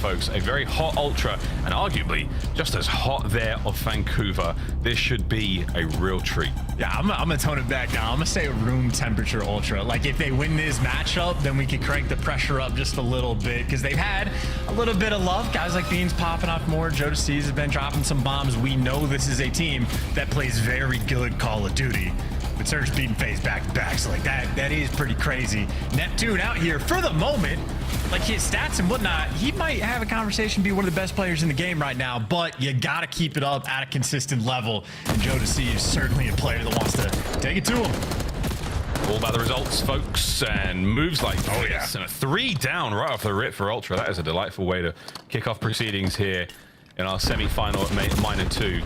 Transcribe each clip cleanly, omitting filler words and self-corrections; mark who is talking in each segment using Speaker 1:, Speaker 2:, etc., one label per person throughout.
Speaker 1: folks. A very hot Ultra, and arguably just as hot there of Vancouver. This should be a real treat.
Speaker 2: Yeah, I'm gonna tone it back now. I'm gonna say room temperature Ultra. Like, if they win this matchup, then we can crank the pressure up just a little bit, because they've had a little bit of love. Guys like Beans popping off more. Joe DeCease has been dropping some bombs. We know this is a team that plays very good Call of Duty. But Surge beating FaZe back to back, so like that is pretty crazy. Neptune out here for the moment, like his stats and whatnot, he might have a conversation, be one of the best players in the game right now, but you gotta keep it up at a consistent level. And Joe DeCease is certainly a player that wants to take it to him.
Speaker 1: All about the results, folks, and moves like this. And a 3 down right off the rip for Ultra. That is a delightful way to kick off proceedings here in our semi-final at Minor 2.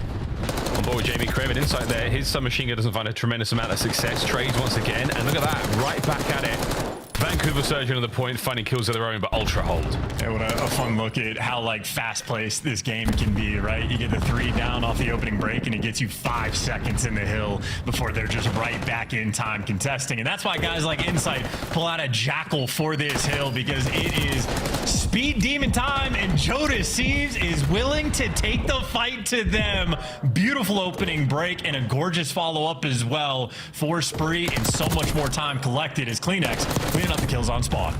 Speaker 1: On board with Jamie Craven inside there. His submachine gun doesn't find a tremendous amount of success. Trades once again, and look at that, right back at it. Vancouver surging on the point, finding kills of their own, but Ultra hold.
Speaker 2: Yeah, what a fun look at how like fast-paced this game can be, right? You get the 3 down off the opening break, and it gets you 5 seconds in the hill before they're just right back in time contesting. And that's why guys like Insight pull out a Jackal for this hill, because it is speed demon time, and Joe DeCease is willing to take the fight to them. Beautiful opening break and a gorgeous follow-up as well for Spree, and so much more time collected as Kleenex cleaning up the kills on spawn.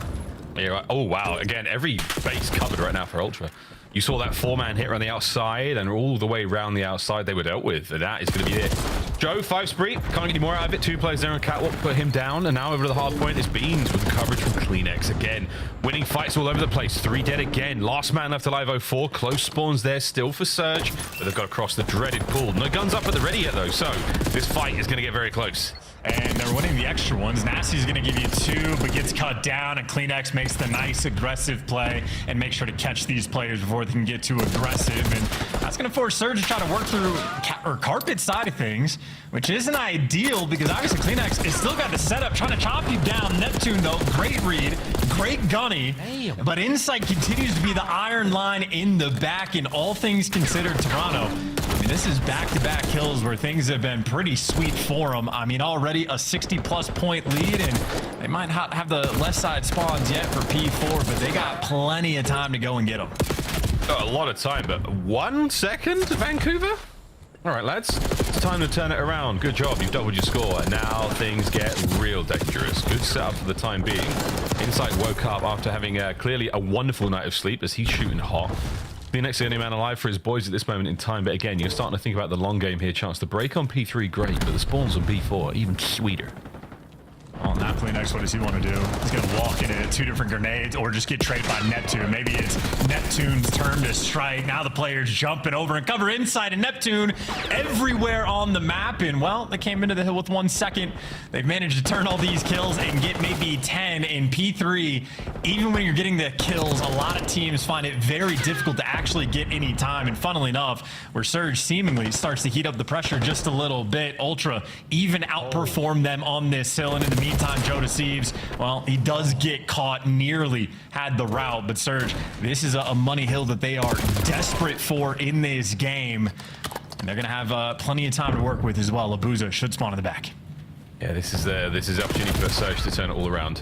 Speaker 1: Yeah, right. Oh wow, again, every base covered right now for Ultra. You saw that 4-man hit around the outside, and all the way around the outside they were dealt with. And that is going to be it. Joe, 5 Spree, can't get any more out of it. 2 players there on Catwalk, put him down, and now over to the hard point is Beans with the coverage from Kleenex again. Winning fights all over the place. 3 dead again. Last man left alive, 04. Close spawns there still for Surge, but they've got to cross the dreaded pool. No guns up at the ready yet though, so this fight is going to get very close.
Speaker 2: And they're winning the extra ones. Nasty's going to give you 2, but gets cut down, and Kleenex makes the nice aggressive play and make sure to catch these players before they can get too aggressive. And that's going to force Surge to try to work through carpet side of things, which isn't ideal, because obviously Kleenex has still got the setup trying to chop you down. Neptune though, great read, great gunny. Damn. But Insight continues to be the iron line in the back. And all things considered, Toronto, I mean, this is back-to-back kills where things have been pretty sweet for them. I mean, already a 60-plus point lead, and they might not have the left side spawns yet for P4, but they got plenty of time to go and get them.
Speaker 1: Got a lot of time, but 1 second, Vancouver? All right, lads, it's time to turn it around. Good job, you've doubled your score, and now things get real dangerous. Good setup for the time being. Insight woke up after having clearly a wonderful night of sleep as he's shooting hot. Kleenex the only man alive for his boys at this moment in time, but again, you're starting to think about the long game here. Chance to break on P3, great, but the spawns on P4 even sweeter.
Speaker 2: Oh, now Kleenex, what does he want to do? He's going to walk into 2 different grenades or just get traded by Neptune. Maybe it's Neptune's turn to strike. Now the player's jumping over and cover inside, and Neptune everywhere on the map. And, well, they came into the hill with 1 second. They've managed to turn all these kills and get maybe 10 in P3. Even when you're getting the kills, a lot of teams find it very difficult to actually get any time. And funnily enough, where Surge seemingly starts to heat up the pressure just a little bit, Ultra even outperformed them on this hill. And in the meantime, Joe DeCease, well, he does get caught, nearly had the route, but Surge, this is a money hill that they are desperate for in this game, and they're gonna have plenty of time to work with as well. Abuza should spawn in the back.
Speaker 1: Yeah, this is the opportunity for Surge to turn it all around.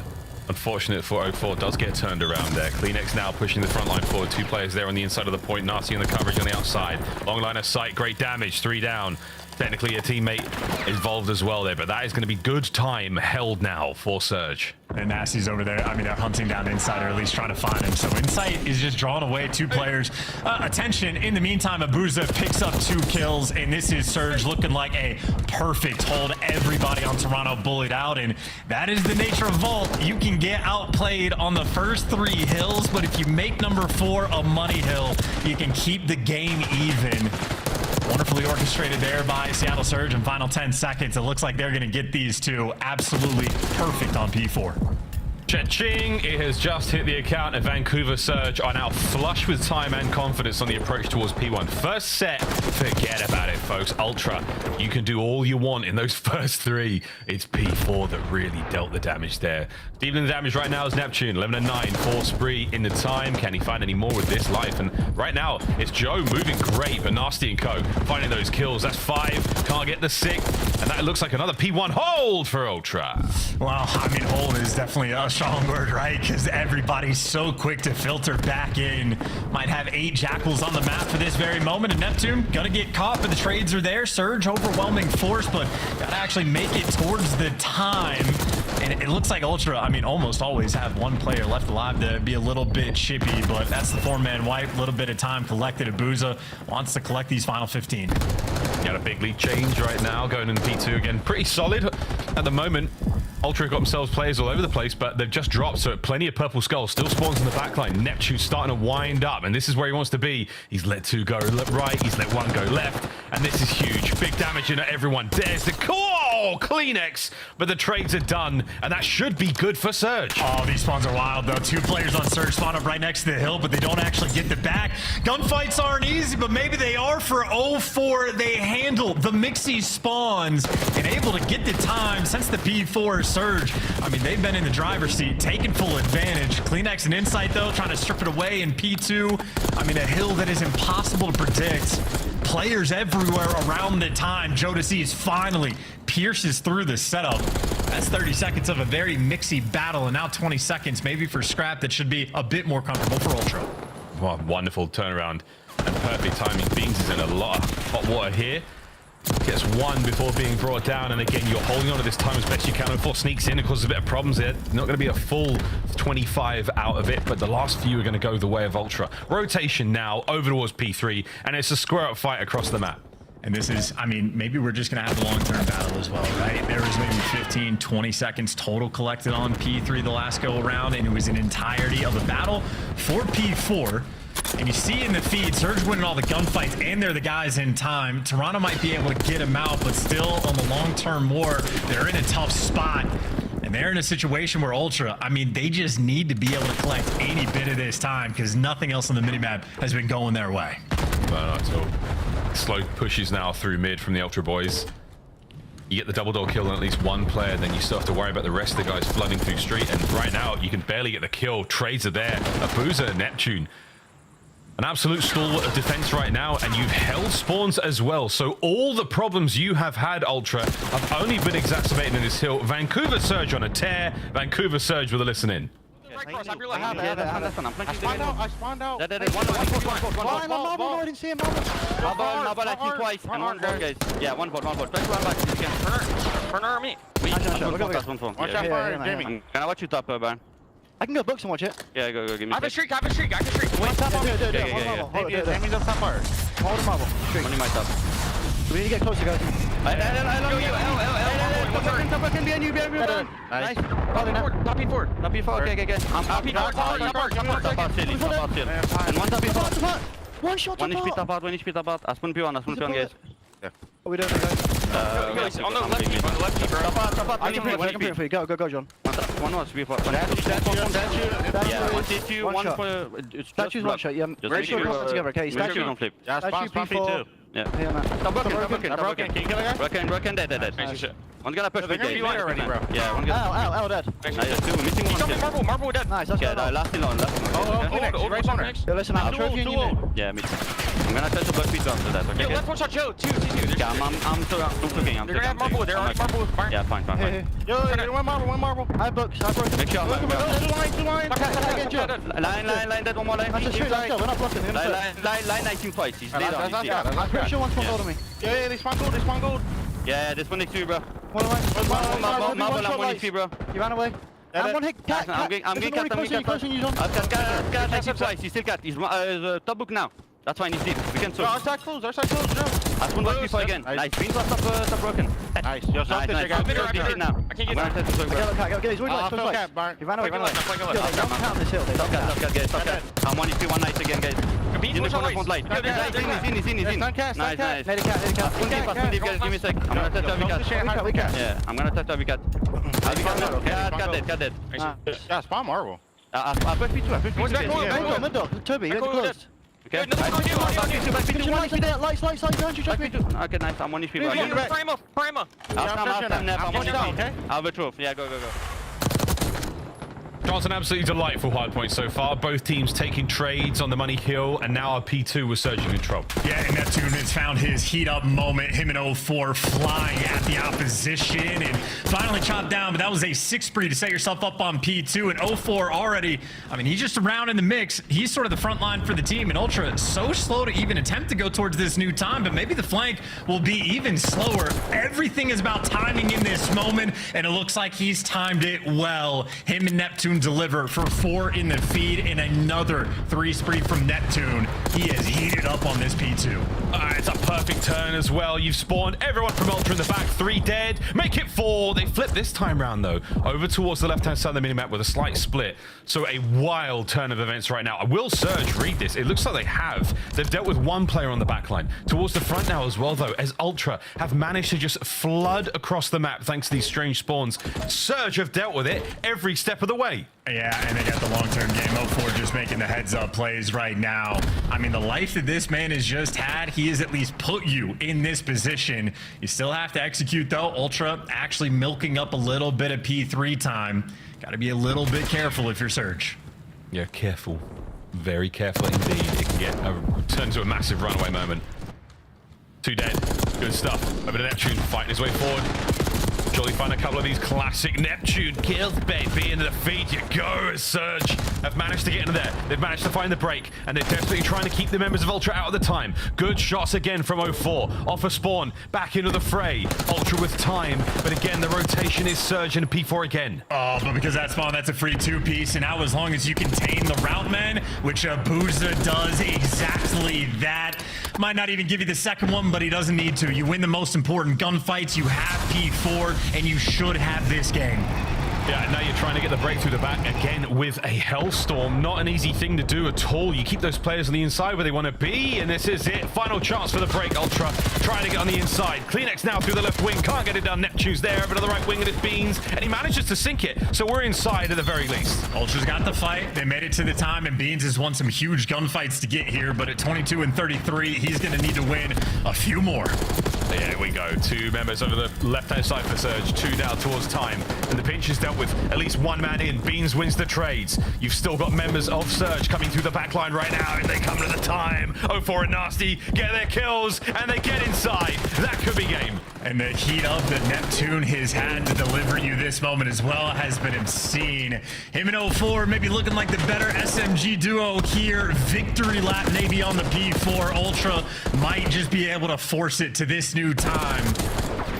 Speaker 1: Unfortunate for 04 does get turned around there. Kleenex now pushing the front line forward. 2 players there on the inside of the point. Nasty on the coverage on the outside. Long line of sight, great damage, 3 down. Technically a teammate involved as well there, but that is going to be good time held now for Surge.
Speaker 2: And Nasty's over there. I mean, they're hunting down Inside, or at least trying to find him. So Insight is just drawing away 2 players' attention. In the meantime, Abuza picks up 2 kills, and this is Surge looking like a perfect hold. Everybody on Toronto bullied out, and that is the nature of Vault. You can get outplayed on the first 3 hills, but if you make number 4 a money hill, you can keep the game even. Wonderfully orchestrated there by Seattle Surge in final 10 seconds. It looks like they're going to get these 2 absolutely perfect on P4.
Speaker 1: Cha-ching! It has just hit the account, and Vancouver Surge are now flush with time and confidence on the approach towards P1. First set, forget about it, folks. Ultra, you can do all you want in those first 3. It's P4 that really dealt the damage there. Dealing the damage right now is Neptune, 11 and 9, 4 Spree in the time. Can he find any more with this life? And right now, it's Joe moving great, but Nasty and Co. finding those kills. That's 5, can't get the 6th, And that looks like another P1 hold for Ultra.
Speaker 2: Well, I mean, hold is definitely a strong word, right? Because everybody's so quick to filter back in. Might have 8 Jackals on the map for this very moment. And Neptune gonna get caught, but the trades are there. Surge, overwhelming force, but gotta actually make it towards the time. And it looks like Ultra, I mean, almost always have one player left alive to be a little bit chippy, but that's the 4-man wipe. A little bit of time collected. Abuza wants to collect these final 15.
Speaker 1: Got a big lead change right now, going in P2 again. Pretty solid at the moment. Ultra got themselves players all over the place, but they've just dropped, so plenty of purple skulls. Still spawns in the backline. Neptune's starting to wind up, and this is where he wants to be. He's let 2 go right, he's let 1 go left, and this is huge. Big damage into everyone. There's the call! Kleenex, but the trades are done, and that should be good for Surge.
Speaker 2: Oh, these spawns are wild, though. 2 players on Surge spawn up right next to the hill, but they don't actually get the back. Gunfights aren't easy, but maybe they are for 0-4. They handle the Mixie spawns and able to get the time since the P4 Surge. I mean, they've been in the driver's seat, taking full advantage. Kleenex and Insight, though, trying to strip it away in P2. I mean, a hill that is impossible to predict. Players everywhere around the time. Jodeci's finally pierces through the setup. That's 30 seconds of a very mixy battle, and now 20 seconds maybe for Scrap that should be a bit more comfortable for Ultra.
Speaker 1: Well, wonderful turnaround and perfect timing. Beans is in a lot of hot water here. Gets 1 before being brought down, and again, you're holding on to this time as best you can before sneaks in and causes a bit of problems there. Not going to be a full 25 out of it, but the last few are going to go the way of Ultra. Rotation now over towards P3, and it's a square-up fight across the map.
Speaker 2: And this is, I mean, maybe we're just going to have a long-term battle as well, right? There was maybe 15, 20 seconds total collected on P3 the last go-around, and it was an entirety of a battle for P4. And you see in the feed, Surge winning all the gunfights, and they're the guys in time. Toronto might be able to get him out, but still on the long-term war, they're in a tough spot. And they're in a situation where Ultra, I mean, they just need to be able to collect any bit of this time because nothing else on the minimap has been going their way.
Speaker 1: Not at all. Slow pushes now through mid from the Ultra boys. You get the double door kill on at least 1 player, then you still have to worry about the rest of the guys flooding through street. And right now, you can barely get the kill. Trades are there. Abuza, Neptune. An absolute stalwart of defense right now, and you've held spawns as well. So all the problems you have had, Ultra, have only been exacerbated in this hill. Vancouver Surge on a tear. Vancouver Surge with a listen in.
Speaker 3: Right cross, up your left. I spawned out.
Speaker 4: I didn't see him. Marble, I think twice. And 1 board, guys. Yeah, 1 board. Try to run back.
Speaker 3: Turn on me.
Speaker 4: One phone.
Speaker 3: Watch out for Jamie.
Speaker 4: Can I watch you top, Baron?
Speaker 5: I can go books and watch it.
Speaker 4: Yeah, go. Give me
Speaker 3: I have a streak. I can streak.
Speaker 5: Wait, top on.
Speaker 3: Jamie's up top part.
Speaker 5: Hold him marble.
Speaker 4: One in my top.
Speaker 5: We need to get closer, guys.
Speaker 4: Top can be on you, Nice.
Speaker 3: Top P4.
Speaker 4: Top P4, okay. I'm top out, chilling. And 1 top P4.
Speaker 5: One shot.
Speaker 4: 1 HP top out. Aspen P1, guys.
Speaker 5: What are we doing, guys?
Speaker 3: On the left, bro.
Speaker 4: Top out.
Speaker 5: I can put it for you. Go, John.
Speaker 4: One was P4. Yeah, 1 T2, 1 for...
Speaker 5: Statue's 1 shot, yeah. Make sure we come together, okay?
Speaker 4: Statue don't flip.
Speaker 3: Yeah, spawn P2.
Speaker 4: Yeah.
Speaker 5: Here, man.
Speaker 4: Stop broken.
Speaker 3: Can you kill a guy?
Speaker 4: Broken, dead.
Speaker 3: Nice shit.
Speaker 4: One's gonna push
Speaker 3: They're gonna be
Speaker 4: mid.
Speaker 3: light already, bro.
Speaker 4: Yeah, one gonna...
Speaker 5: Ow, dead.
Speaker 4: Nice, 2, missing
Speaker 3: He's
Speaker 4: 1
Speaker 3: jumping
Speaker 4: kill.
Speaker 3: marble dead.
Speaker 5: Nice, that's
Speaker 4: Yeah,
Speaker 5: good.
Speaker 4: last still on.
Speaker 3: Old right corner.
Speaker 5: Yo, listen, I'm trophy and you mid.
Speaker 4: Yeah, me too. I'm gonna try to block P2 after that,
Speaker 3: Yo,
Speaker 4: okay?
Speaker 3: left one shot Joe. Two. There's
Speaker 4: Yeah, I'm cooking.
Speaker 3: They're gonna have marble. They're already marble with Byron.
Speaker 4: Yeah, fine.
Speaker 5: Hey.
Speaker 3: Yo, one marble.
Speaker 5: I have books. I have books.
Speaker 4: Make sure I'm
Speaker 3: Two line.
Speaker 4: Line, that one more line.
Speaker 5: That's a shoot, let's go. We're not blocking. We're gonna play.
Speaker 4: Line 19 twice. He's dead on.
Speaker 5: I'm pretty sure one's on me.
Speaker 3: Yeah, they spawn gold.
Speaker 4: Yeah, this one next to you, bro.
Speaker 5: One away.
Speaker 4: Marble, I'm 1 HP, bro.
Speaker 5: You ran away. And one hit. Cat.
Speaker 4: I'm getting
Speaker 5: Close on you, John.
Speaker 4: I've got like twice. He's still cat. He's top book now. That's fine, he's deep. We can
Speaker 3: Our
Speaker 4: switch.
Speaker 3: side closed, Joe.
Speaker 4: That's one before again. Nice. Beans was top broken.
Speaker 3: Nice. Yo,
Speaker 4: Nice.
Speaker 3: I got
Speaker 4: Did now.
Speaker 3: I can't get
Speaker 4: I'm gonna
Speaker 3: that.
Speaker 4: try to switch, bro.
Speaker 5: Get his.
Speaker 3: I'll fill cap, Byron.
Speaker 5: He ran away.
Speaker 3: I'm flanking left.
Speaker 5: They don't count this hill. They
Speaker 4: Top
Speaker 5: don't count.
Speaker 4: cat, guys. Top cat. I'm 1 HP, 1 nice again, guys.
Speaker 3: Compete,
Speaker 4: In the
Speaker 3: push on
Speaker 4: corner, front light.
Speaker 3: lights.
Speaker 4: He's in.
Speaker 3: Stun cast.
Speaker 4: Nice.
Speaker 5: Need a cat.
Speaker 4: Aspen deep, guys. Give me a sec. I'm gonna touch every cat.
Speaker 5: We cat.
Speaker 4: Yeah, I'm gonna touch every cat. Cat dead.
Speaker 3: Yeah, spawn marble.
Speaker 4: I push P2.
Speaker 3: What's back going?
Speaker 5: Mid dog. Toby, you're close.
Speaker 4: Okay.
Speaker 3: Good, nothing going to do.
Speaker 5: Lights behind you, trust me.
Speaker 4: Okay, nice. I'm 1 HP, bro.
Speaker 3: Prima.
Speaker 4: I'm I'll overthrow. Yeah, go.
Speaker 1: Johnson, absolutely delightful hard point so far. Both teams taking trades on the money hill, and now our P2 was surging control.
Speaker 2: Yeah, and Neptune has found his heat up moment. Him and 04 flying at the opposition and finally chopped down, but that was a 6 spree to set yourself up on P2. And 04 already, I mean, he's just around in the mix. He's sort of the front line for the team, and Ultra so slow to even attempt to go towards this new time, but maybe the flank will be even slower. Everything is about timing in this moment, and it looks like he's timed it well. Him and Neptune deliver for 4 in the feed and another 3 spree from Neptune. He is heated up on this P2.
Speaker 1: It's a perfect turn as well. You've spawned everyone from Ultra in the back. 3 dead. Make it 4. They flip this time round, though, over towards the left-hand side of the minimap with a slight split. So a wild turn of events right now. I will Surge read this. It looks like they have. They've dealt with 1 player on the back line. Towards the front now as well, though, as Ultra have managed to just flood across the map thanks to these strange spawns. Surge have dealt with it every step of the way.
Speaker 2: Yeah, and they got the long-term game. 04 just making the heads-up plays right now. I mean, the life that this man has just had, he has at least put you in this position. You still have to execute, though. Ultra actually milking up a little bit of P3 time. Got to be a little bit careful if you're Surge.
Speaker 1: Yeah, careful. Very careful indeed. It can get turn to a massive runaway moment. 2 dead. Good stuff. Over to Neptune, fighting his way forward. Surely find a couple of these classic Neptune kills, baby. Into the feed you go as Surge have managed to get into there. They've managed to find the break, and they're desperately trying to keep the members of Ultra out of the time. Good shots again from 04. Off a spawn, back into the fray. Ultra with time, but again, the rotation is Surge and P4 again.
Speaker 2: Oh, but because that spawn, that's a free 2-piece, and now as long as you contain the route men, which Abuza does exactly that. Might not even give you the second one, but he doesn't need to. You win the most important gunfights, you have P4, and you should have this game.
Speaker 1: Yeah, now you're trying to get the break through the back again with a Hellstorm. Not an easy thing to do at all. You keep those players on the inside where they want to be, and this is it. Final chance for the break. Ultra trying to get on the inside. Kleenex now through the left wing. Can't get it done. Neptune's there, but on the right wing it is Beans, and he manages to sink it. So we're inside at the very least.
Speaker 2: Ultra's got the fight. They made it to the time, and Beans has won some huge gunfights to get here, but at 22 and 33, he's going to need to win a few more.
Speaker 1: There we go. 2 members over the left-hand side for Surge. 2 now towards time. And the pinch is dealt with. At least 1 man in. Beans wins the trades. You've still got members of Surge coming through the back line right now, and they come to the time. 04 and Nasty get their kills, and they get inside. That could be game.
Speaker 2: And the heat up that Neptune has had to deliver you this moment as well has been obscene. Him and 04 maybe looking like the better SMG duo here. Victory lap maybe on the P4. Ultra might just be able to force it to this new time.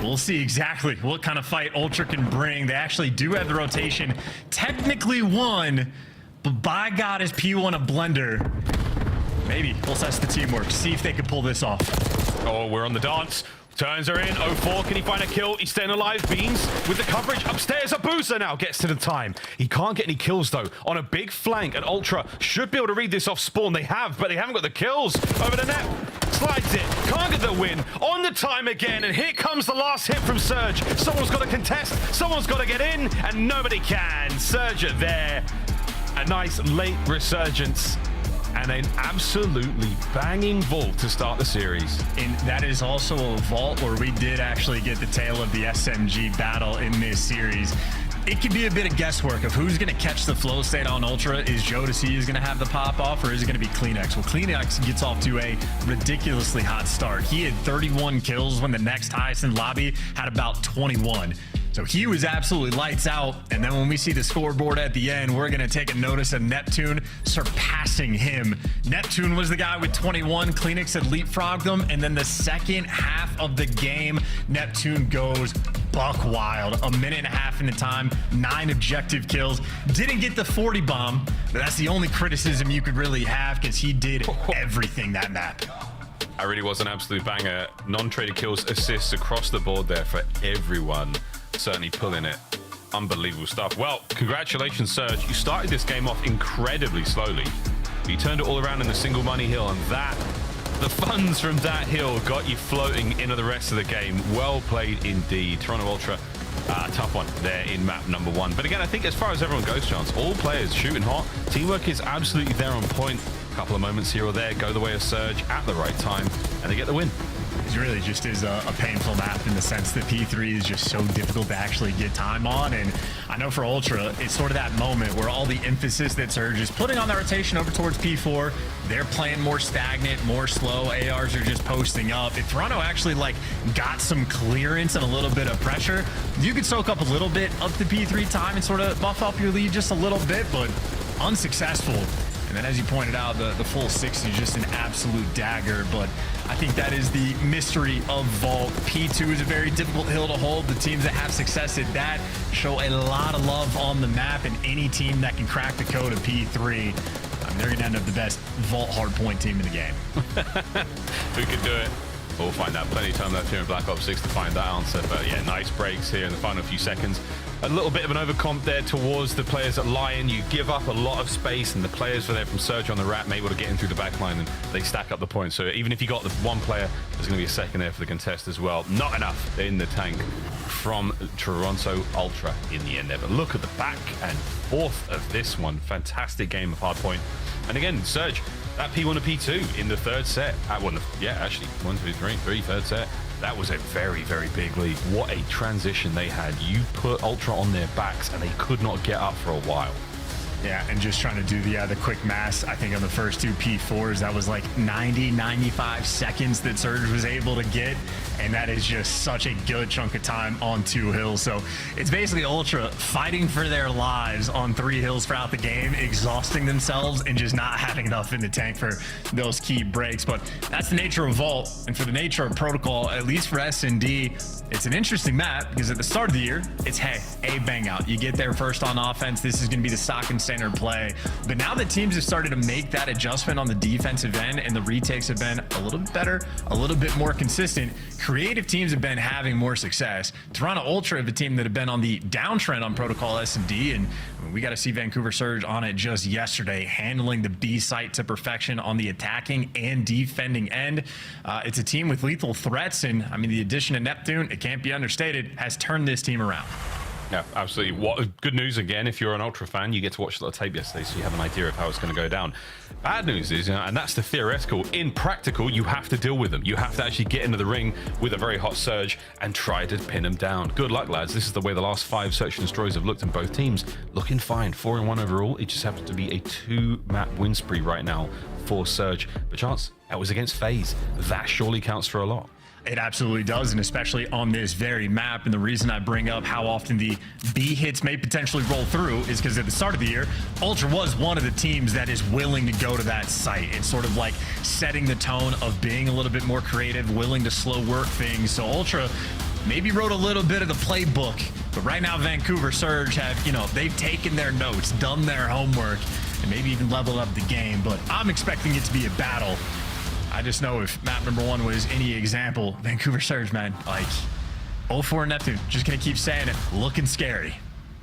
Speaker 2: We'll see exactly what kind of fight Ultra can bring. They actually do have the rotation technically won, but by God is P1 a blender. Maybe we'll test the teamwork, see if they can pull this off.
Speaker 1: Oh, we're on the dance. Turns are in. 04, can he find a kill? He's staying alive. Beans with the coverage upstairs. Abuza now gets to the time. He can't get any kills, though. On a big flank, and Ultra should be able to read this off spawn. They have, but they haven't got the kills. Over the net. Slides it. Can't get the win. On the time again, and here comes the last hit from Surge. Someone's got to contest. Someone's got to get in, and nobody can. Surge are there. A nice late resurgence. And an absolutely banging vault to start the series.
Speaker 2: And that is also a vault where we did actually get the tail of the SMG battle in this series. It could be a bit of guesswork of who's going to catch the flow state on Ultra. Is Jodeci is going to have the pop off, or is it going to be Kleenex? Well, Kleenex gets off to a ridiculously hot start. He had 31 kills when the next highest in lobby had about 21. So he was absolutely lights out. And then when we see the scoreboard at the end, we're going to take a notice of Neptune surpassing him. Neptune was the guy with 21. Kleenex had leapfrogged them. And then the second half of the game, Neptune goes buck wild. A minute and a half in the time, 9 objective kills. Didn't get the 40 bomb, but that's the only criticism you could really have because he did everything that map.
Speaker 1: That really was an absolute banger. Non-traded kills, assists across the board there for everyone. Certainly pulling it. Unbelievable stuff. Well, congratulations, Surge. You started this game off incredibly slowly. You turned it all around in a single money hill, and the funds from that hill got you floating into the rest of the game. Well played indeed. Toronto Ultra, tough one there in map number 1. But again, I think as far as everyone goes, Chance, all players shooting hot. Teamwork is absolutely there on point. A couple of moments here or there go the way of Surge at the right time, and they get the win.
Speaker 2: It really just is a painful map in the sense that P3 is just so difficult to actually get time on. And I know for Ultra, it's sort of that moment where all the emphasis that Surge is putting on that rotation over towards P4, they're playing more stagnant, more slow. ARs are just posting up. If Toronto actually like got some clearance and a little bit of pressure, you could soak up a little bit of the P3 time and sort of buff up your lead just a little bit, but unsuccessful. And then as you pointed out, the full 60 is just an absolute dagger, but I think that is the mystery of Vault. P2 is a very difficult hill to hold. The teams that have success at that show a lot of love on the map, and any team that can crack the code of P3, they're going to end up the best Vault hardpoint team in the game.
Speaker 1: Who could do it? We'll find out. Plenty of time left here in Black Ops 6 to find that answer, but yeah, nice breaks here in the final few seconds. A little bit of an overcomp there towards the players at Lion. You give up a lot of space, and the players from there from Surge on the Rat able to get in through the back line, and they stack up the points. So even if you got the one player, there's going to be a second there for the contest as well. Not enough in the tank from Toronto Ultra in the end there. But look at the back and forth of this one. Fantastic game of hardpoint. And again, Surge, that P1 to P2 in the third set. Actually, 1, 2, 3, third set. That was a very, very big lead. What a transition they had. You put Ultra on their backs and they could not get up for a while.
Speaker 2: Yeah, and just trying to do the quick math, I think on the first two P4s, that was like 90, 95 seconds that Surge was able to get, and that is just such a good chunk of time on 2 hills. So it's basically Ultra fighting for their lives on 3 hills throughout the game, exhausting themselves and just not having enough in the tank for those key breaks. But that's the nature of Vault, and for the nature of Protocol, at least for S&D, it's an interesting map because at the start of the year, it's, hey, a bang out. You get there first on offense. This is going to be the stock and standard play. But now that teams have started to make that adjustment on the defensive end and the retakes have been a little better, a little bit more consistent, creative teams have been having more success. Toronto Ultra have a team that have been on the downtrend on Protocol S&D, and we got to see Vancouver Surge on it just yesterday, handling the B site to perfection on the attacking and defending end. It's a team with lethal threats, and I mean, the addition of Neptune, it can't be understated, has turned this team around.
Speaker 1: Yeah, absolutely. What good news again, if you're an Ultra fan, you get to watch a little tape yesterday, so you have an idea of how it's going to go down. Bad news is, and that's the theoretical, in practical, you have to deal with them. You have to actually get into the ring with a very hot Surge and try to pin them down. Good luck, lads. This is the way the last 5 Search and Destroys have looked in both teams. Looking fine. 4-1 overall. It just happens to be a 2-map win spree right now for Surge. But chance, that was against FaZe. That surely counts for a lot.
Speaker 2: It absolutely does, and especially on this very map. And the reason I bring up how often the B hits may potentially roll through is because at the start of the year, Ultra was one of the teams that is willing to go to that site. It's sort of like setting the tone of being a little bit more creative, willing to slow work things. So Ultra maybe wrote a little bit of the playbook, but right now Vancouver Surge have, they've taken their notes, done their homework, and maybe even leveled up the game. But I'm expecting it to be a battle. I just know if map number 1 was any example, Vancouver Surge, man, like 0-4 Neptune, just gonna keep saying it, looking scary.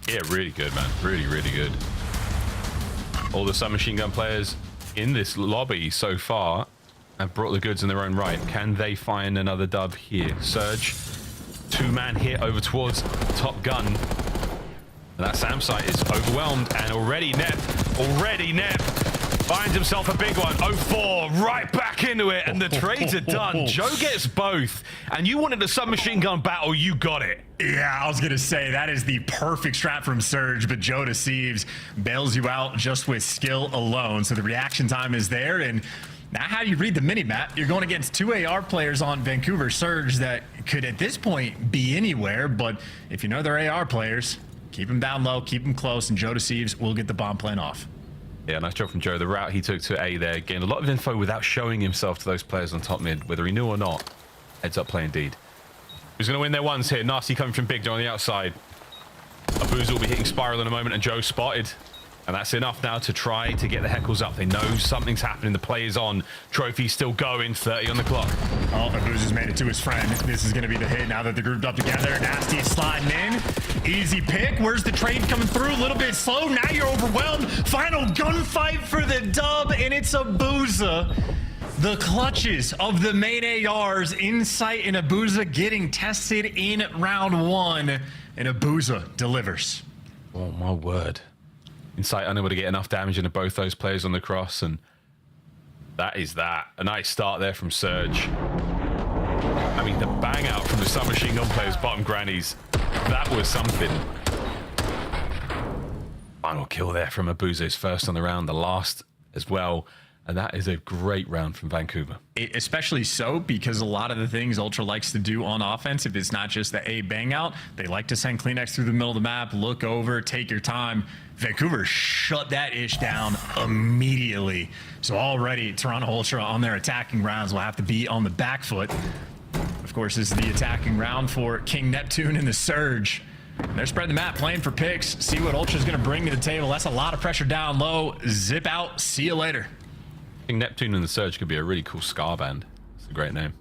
Speaker 1: Yeah, really good, man. Really, really good. All the submachine gun players in this lobby so far have brought the goods in their own right. Can they find another dub here? Surge, 2-man hit over towards Top Gun. And that SAM site is overwhelmed, and already Nep finds himself a big one. 0-4, right back into it, and the trades are done. Joe gets both, and you wanted a submachine gun battle, you got it.
Speaker 2: Yeah, I was gonna say that is the perfect strat from Surge, but Joe Deceives bails you out just with skill alone. So the reaction time is there, and now how do you read the mini-map? You're going against 2 AR players on Vancouver Surge that could at this point be anywhere, but if you know they're AR players, keep them down low, keep them close, and Joe Deceives will get the bomb plan off.
Speaker 1: Yeah, nice job from Joe. The route he took to A there, gained a lot of info without showing himself to those players on top mid, whether he knew or not. Heads up play indeed. Who's going to win their ones here? Nasty coming from Big Joe on the outside. Abuza will be hitting Spiral in a moment, and Joe spotted. And that's enough now to try to get the heckles up. They know something's happening. The play is on. Trophy's still going. 30 on the clock.
Speaker 2: Oh, Abuza's made it to his friend. This is going to be the hit now that they're grouped up together. Nasty is sliding in. Easy pick. Where's the trade coming through? A little bit slow. Now you're overwhelmed. Final gunfight for the dub, and it's Abuza. The clutches of the main ARs, Insight and Abuza getting tested in round 1, and Abuza delivers.
Speaker 1: Oh, my word. Insight unable to get enough damage into both those players on the cross, and that is that. A nice start there from Surge. I mean, the bang out from the submachine gun players, bottom grannies. That was something. Final kill there from Abuzo's first on the round, the last as well. And that is a great round from Vancouver.
Speaker 2: Especially so because a lot of the things Ultra likes to do on offense, if it's not just the A bang out, they like to send Kleenex through the middle of the map, look over, take your time. Vancouver shut that ish down immediately. So already Toronto Ultra on their attacking rounds will have to be on the back foot. Of course, this is the attacking round for King Neptune and the Surge. They're spreading the map, playing for picks, see what Ultra's going to bring to the table. That's a lot of pressure down low. Zip out. See you later.
Speaker 1: I think Neptune and the Surge could be a really cool Scar band. It's a great name.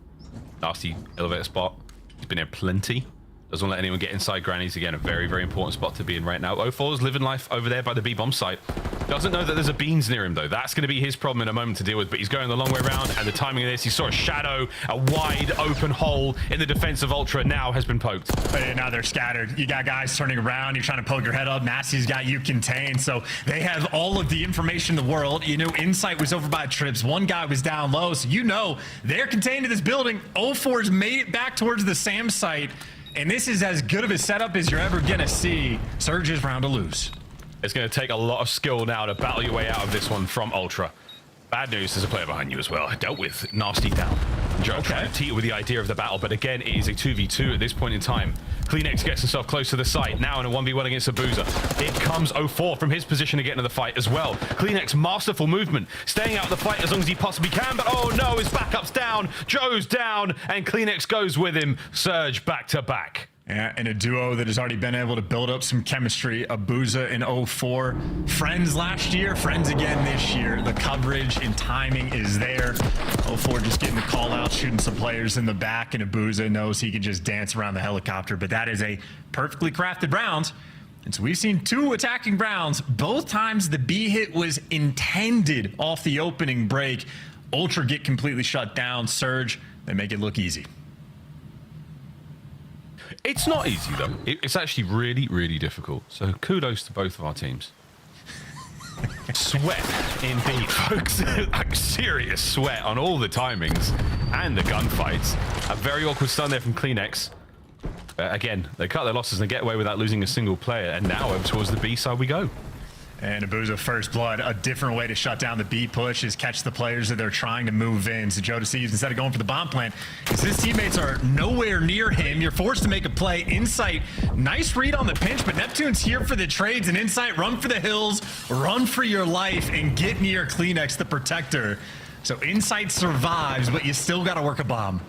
Speaker 1: Nasty elevator spot. He's been here plenty. Doesn't let anyone get inside grannies. Again, a very, very important spot to be in right now. 04 is living life over there by the B-bomb site. Doesn't know that there's a beans near him, though. That's going to be his problem in a moment to deal with, but he's going the long way around, and the timing of this, he saw a shadow, a wide open hole in the defense of Ultra now has been poked.
Speaker 2: And now they're scattered. You got guys turning around. You're trying to poke your head up. Nasty's got you contained. So they have all of the information in the world. You know, Insight was over by Trips. One guy was down low. So you know they're contained in this building. 04's made it back towards the SAM site. And this is as good of a setup as you're ever going to see. Surge is round to lose.
Speaker 1: It's going to take a lot of skill now to battle your way out of this one from Ultra. Bad news, there's a player behind you as well. Dealt with. Nasty down. Joe trying to teeter with the idea of the battle, but again, it is a 2v2 at this point in time. Kleenex gets himself close to the site, now in a 1v1 against Abuza. It comes 04 from his position to get into the fight as well. Kleenex, masterful movement, staying out of the fight as long as he possibly can, but oh no, his backup's down, Joe's down, and Kleenex goes with him. Surge back to back.
Speaker 2: Yeah, and a duo that has already been able to build up some chemistry. Abuza and 04. Friends last year, friends again this year. The coverage and timing is there. 04 just getting the call out, shooting some players in the back, and Abuza knows he can just dance around the helicopter. But that is a perfectly crafted round. And so we've seen two attacking rounds. Both times the B hit was intended off the opening break. Ultra get completely shut down. Surge, they make it look easy.
Speaker 1: It's not easy, though. It's actually really, really difficult. So kudos to both of our teams. Sweat indeed, folks. Like serious sweat on all the timings and the gunfights. A very awkward stun there from Kleenex. Again, they cut their losses and get away without losing a single player. And now over towards the B side we go.
Speaker 2: And Abuza first blood, a different way to shut down the B push is catch the players that they're trying to move in. So Joe deceives instead of going for the bomb plant, because his teammates are nowhere near him. You're forced to make a play. Insight, nice read on the pinch, but Neptune's here for the trades. And Insight, run for the hills, run for your life, and get near Kleenex, the protector. So Insight survives, but you still got to work a bomb.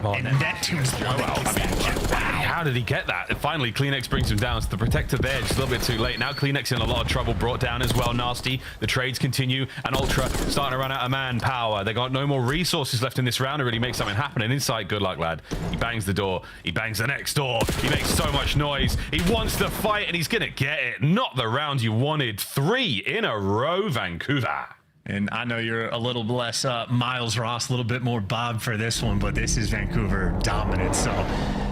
Speaker 1: Well,
Speaker 2: and Neptune's the one that gets that.
Speaker 1: How did he get that? And finally, Kleenex brings him down. So the protector there, just a little bit too late. Now Kleenex in a lot of trouble, brought down as well. Nasty. The trades continue, and Ultra starting to run out of manpower. They got no more resources left in this round to really make something happen. And Insight, good luck, lad. He bangs the door. He bangs the next door. He makes so much noise. He wants to fight, and he's gonna get it. Not the round you wanted. 3 in a row, Vancouver.
Speaker 2: And I know you're a little less Miles Ross, a little bit more Bob for this one, but this is Vancouver dominant. So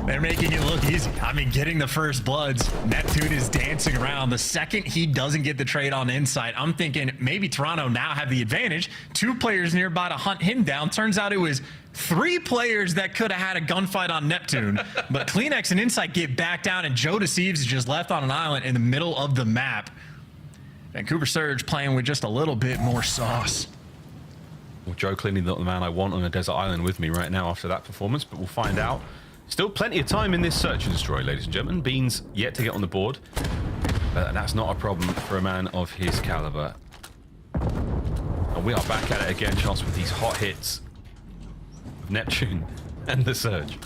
Speaker 2: they're making it look easy. I mean, getting the first bloods, Neptune is dancing around. The second he doesn't get the trade on Insight, I'm thinking maybe Toronto now have the advantage. 2 players nearby to hunt him down. Turns out it was 3 players that could have had a gunfight on Neptune. But Kleenex and Insight get back down, and Joe Deceives is just left on an island in the middle of the map. Vancouver Surge playing with just a little bit more sauce.
Speaker 1: Well, Joe clearly not the man I want on a desert island with me right now after that performance, but we'll find out. Still plenty of time in this search and destroy, ladies and gentlemen. Beans yet to get on the board, but that's not a problem for a man of his caliber. And we are back at it again, Charles, with these hot hits of Neptune and the Surge.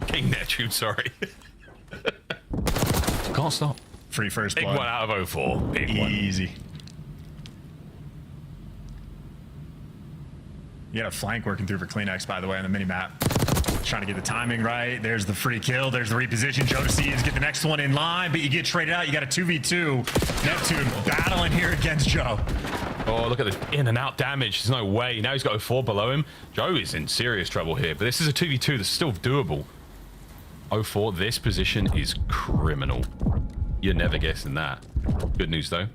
Speaker 1: King Neptune, sorry. Can't stop.
Speaker 2: Free first blood.
Speaker 1: Big one out of 04. Big one.
Speaker 2: Easy. You got a flank working through for Kleenex, by the way, on the mini-map. Trying to get the timing right. There's the free kill. There's the reposition. Joe Deceives get the next one in line, but you get traded out. You got a 2v2. Neptune battling here against Joe.
Speaker 1: Oh, look at this in and out damage. There's no way. Now he's got 04 below him. Joe is in serious trouble here, but this is a 2v2 that's still doable. 04, this position is criminal. You're never guessing that. Good news, though.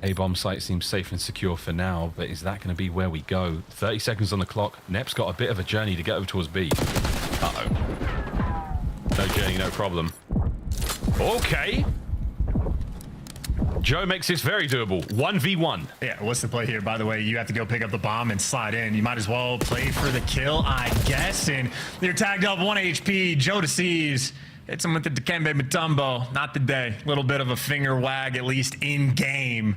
Speaker 1: A-bomb site seems safe and secure for now, but is that going to be where we go? 30 seconds on the clock. Nep's got a bit of a journey to get over towards B. Uh-oh. No journey, no problem. Okay. Joe makes this very doable. 1v1.
Speaker 2: Yeah, what's the play here? By the way, you have to go pick up the bomb and slide in. You might as well play for the kill, I guess. And you're tagged up 1 HP. Joe Deceives hits him with the Dikembe Mutombo. Not today. A little bit of a finger wag, at least in game.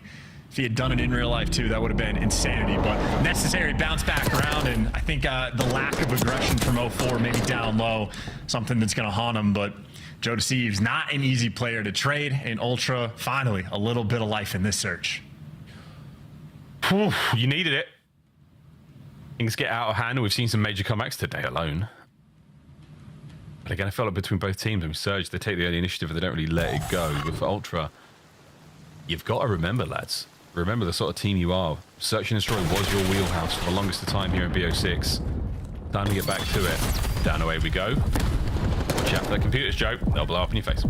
Speaker 2: If he had done it in real life too, that would have been insanity. But necessary bounce back around, and I think the lack of aggression from 04, maybe down low, something that's going to haunt him. But Joe Deceives, not an easy player to trade, and Ultra, finally, a little bit of life in this search.
Speaker 1: Whew, you needed it. Things get out of hand. We've seen some major comebacks today alone. But again, I felt like between both teams, I mean, Surge, they take the early initiative, but they don't really let it go. But for Ultra, you've got to remember, lads. Remember the sort of team you are. Search and Destroy was your wheelhouse for the longest of time here in BO6. Time to get back to it. Down away we go. Watch out for the computers, Joe. They'll blow up in your face.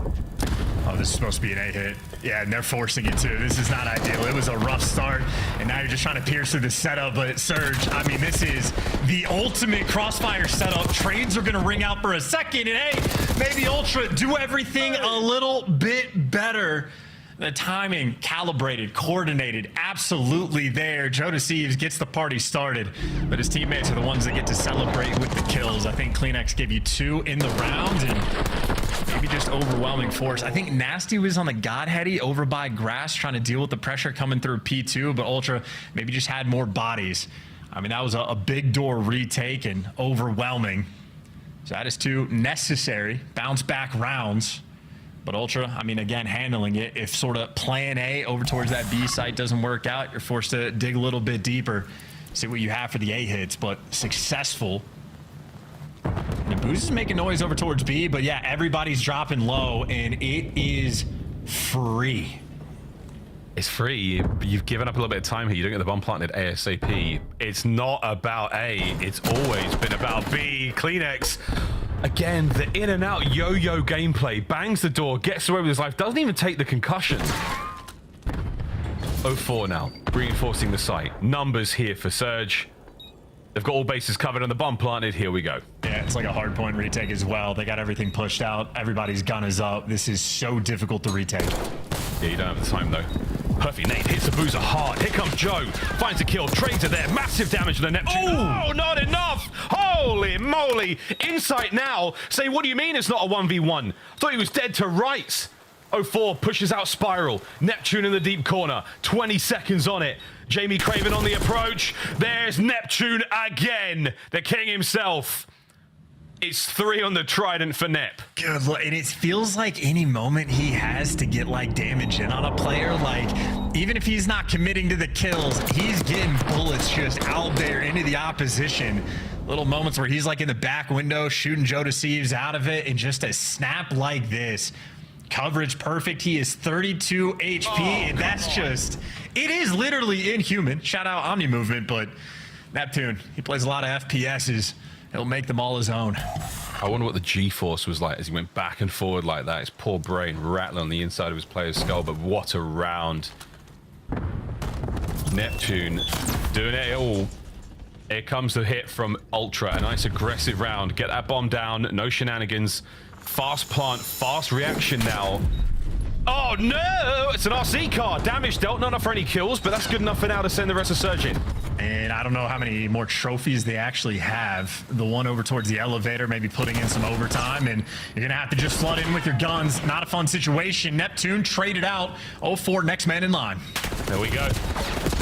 Speaker 2: Oh, this is supposed to be an A-hit. Yeah, and they're forcing it too. This is not ideal. It was a rough start, and now you're just trying to pierce through the setup. But Surge, I mean, this is the ultimate crossfire setup. Trades are going to ring out for a second, and hey, maybe Ultra do everything a little bit better. The timing, calibrated, coordinated, absolutely there. Joe Deceives gets the party started, but his teammates are the ones that get to celebrate with the kills. I think CleanX gave you 2 in the round, and maybe just overwhelming force. I think Nasty was on the Godheady over by Grass trying to deal with the pressure coming through P2, but Ultra maybe just had more bodies. I mean, that was a big door retake and overwhelming. So that is 2 necessary bounce back rounds. But Ultra, I mean, again, handling it. If sort of plan A over towards that B site doesn't work out, you're forced to dig a little bit deeper, see what you have for the A hits, but successful. And Booz is making noise over towards B, but yeah, everybody's dropping low, and it is free.
Speaker 1: It's free. You've given up a little bit of time here. You don't get the bomb planted ASAP. It's not about A. It's always been about B. CleanX. Again, the in and out yo-yo gameplay. Bangs the door, gets away with his life, doesn't even take the concussion. 04 now, reinforcing the site. Numbers here for Surge. They've got all bases covered and the bomb planted. Here we go.
Speaker 2: Yeah, it's like a hard point retake as well. They got everything pushed out. Everybody's gun is up. This is so difficult to retake.
Speaker 1: Yeah, you don't have the time though. Perfect nade hits the Boozer hard. Here comes Joe. Finds a kill. Trades are there. Massive damage to the Neptune. Oh, not enough. Holy moly. Insight now. Say, what do you mean it's not a 1v1? Thought he was dead to rights. 04 pushes out Spiral. Neptune in the deep corner. 20 seconds on it. Jamie Craven on the approach. There's Neptune again. The king himself. It's 3 on the Trident for Nep.
Speaker 2: Good, and it feels like any moment he has to get like damage in on a player, like even if he's not committing to the kills, he's getting bullets just out there into the opposition. Little moments where he's like in the back window shooting Joe Deceives out of it, and just a snap like this. Coverage perfect. He is 32 HP, and that's just, it is literally inhuman. Shout out Omni Movement, but Neptune, he plays a lot of FPSs. He'll make them all his own.
Speaker 1: I wonder what the G-force was like as he went back and forward like that. His poor brain rattling on the inside of his player's skull, but what a round. Neptune doing it all. Here comes the hit from Ultra. A nice aggressive round. Get that bomb down. No shenanigans. Fast plant, fast reaction now. Oh no! It's an RC car. Damage dealt, not enough for any kills, but that's good enough for now to send the rest of Surge in.
Speaker 2: And I don't know how many more trophies they actually have. The one over towards the elevator, maybe putting in some overtime, and you're gonna have to just flood in with your guns. Not a fun situation. Neptune traded out. 04, next man in line.
Speaker 1: There we go.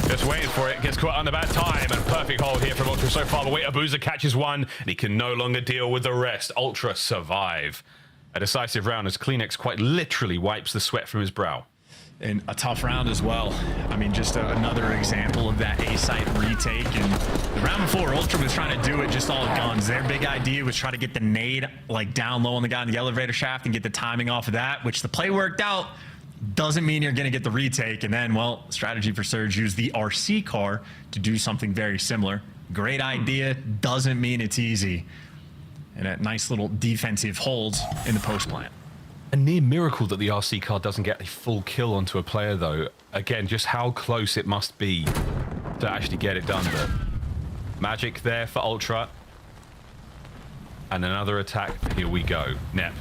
Speaker 1: Just waiting for it. Gets caught under bad time, and perfect hold here from Ultra so far. But wait, Abuza catches one, and he can no longer deal with the rest. Ultra survive. A decisive round as CleanX quite literally wipes the sweat from his brow.
Speaker 2: And a tough round as well. I mean, just another example of that A-site retake. And the round before, Ultra was trying to do it just all guns. Their big idea was try to get the nade like down low on the guy in the elevator shaft and get the timing off of that, which the play worked out. Doesn't mean you're going to get the retake. And then, well, strategy for Surge used the RC car to do something very similar. Great idea. Doesn't mean it's easy. And a nice little defensive hold in the post plant.
Speaker 1: A near miracle that the RC car doesn't get a full kill onto a player, though. again, just how close it must be to actually get it done. But magic there for Ultra. And another attack. Here we go. Nep.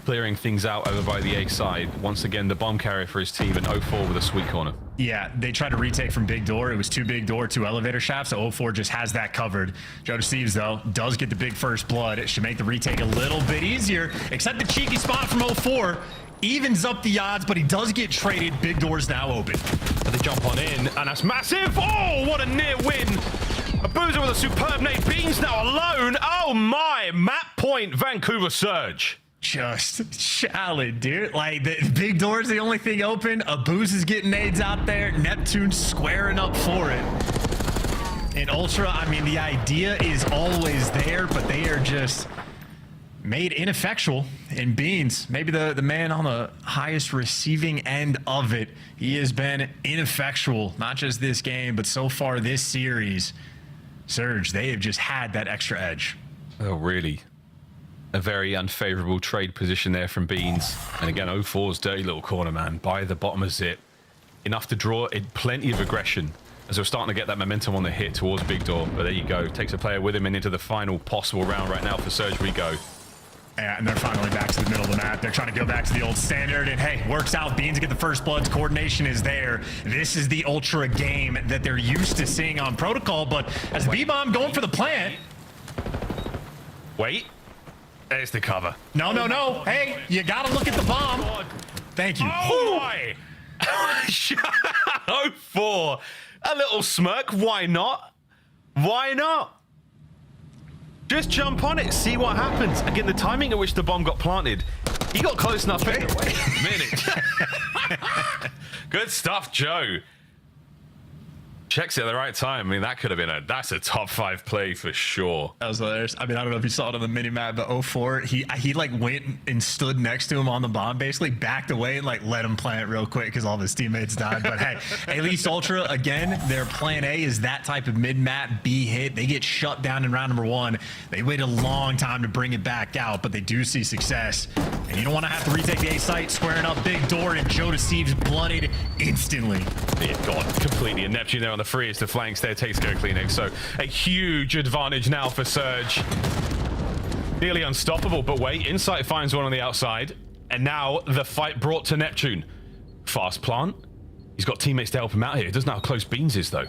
Speaker 1: Clearing things out over by the A side. Once again, the bomb carrier for his team, and 04 with a sweet corner.
Speaker 2: Yeah, they tried to retake from big door. It was 2 big door, 2 elevator shafts, so 04 just has that covered. Joe Steves, though, does get the big first blood. It should make the retake a little bit easier, except the cheeky spot from 04 evens up the odds, but he does get traded. Big door's now open.
Speaker 1: And they jump on in, and that's massive. Oh, what a near win. A Boozer with a superb nade. Beans now alone. Oh my, map point, Vancouver Surge.
Speaker 2: Just challenge, dude. Like, the big door's the only thing open. Abuz is getting nades out there. Neptune's squaring up for it. In Ultra, I mean, the idea is always there, but they are just made ineffectual. In Beans, maybe the man on the highest receiving end of it. He has been ineffectual, not just this game, but so far this series. Surge, they have just had that extra edge.
Speaker 1: Oh, really? A very unfavorable trade position there from Beans. And again, 04's dirty little corner, man. By the bottom of zip. Enough to draw in plenty of aggression as we're starting to get that momentum on the hit towards Big Door. But there you go. Takes a player with him and into the final possible round right now for Surge we go.
Speaker 2: Yeah, and they're finally back to the middle of the map. They're trying to go back to the old standard, and hey, works out. Beans get the first bloods. Coordination is there. This is the Ultra game that they're used to seeing on Protocol, but as B-Bomb going for the plant.
Speaker 1: Wait. There's the cover.
Speaker 2: No. Hey, you gotta look at the bomb. Thank you.
Speaker 1: Oh my! 04. A little smirk. Why not? Why not? Just jump on it, see what happens. Again, the timing at which the bomb got planted, he got close enough. Wait a minute. Good stuff, Joe. Checks it at the right time. I mean, that could have been that's a top 5 play for sure.
Speaker 2: That was hilarious. I mean, I don't know if you saw it on the mini map, but 04, he like went and stood next to him on the bomb, basically backed away and like let him plant real quick because all of his teammates died. But hey, at least Ultra, again, their plan A is that type of mid-map B hit. They get shut down in round number 1. They wait a long time to bring it back out, but they do see success. And you don't want to have to retake the A site, squaring up big door, and Joe Deceives blooded instantly.
Speaker 1: Yeah, gone completely. And Neptune there on the free as the flanks there takes care of Kleenex. So a huge advantage now for Surge. Nearly unstoppable, but wait, Insight finds one on the outside. And now the fight brought to Neptune. Fast plant. He's got teammates to help him out here. He doesn't know how close Beans is, though.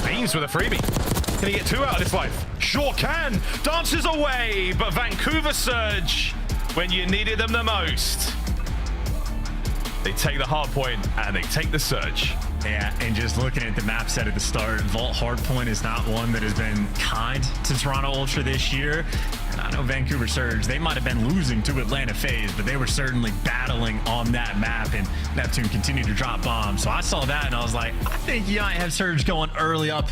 Speaker 1: Beans with a freebie. Can he get 2 out of this life? Sure can. Dances away, but Vancouver Surge, when you needed them the most. They take the hard point and they take the Surge.
Speaker 2: Yeah, and just looking at the map set at the start, Vault Hardpoint is not one that has been kind to Toronto Ultra this year. And I know Vancouver Surge, they might have been losing to Atlanta FaZe, but they were certainly battling on that map, and Neptune continued to drop bombs. So I saw that and I was like, I think you might have Surge going early up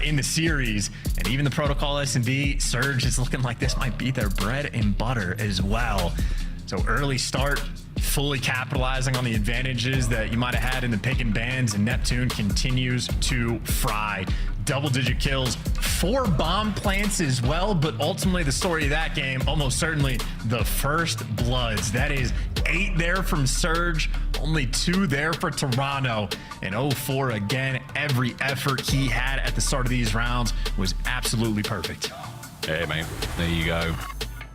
Speaker 2: in the series. And even the Protocol S&D, Surge is looking like this might be their bread and butter as well. So early start, fully capitalizing on the advantages that you might have had in the pick and bans, and Neptune continues to fry. Double-digit kills, 4 bomb plants as well, but ultimately the story of that game, almost certainly the first bloods. That is 8 there from Surge, only 2 there for Toronto, and 04 again, every effort he had at the start of these rounds was absolutely perfect.
Speaker 1: Hey, man, there you go.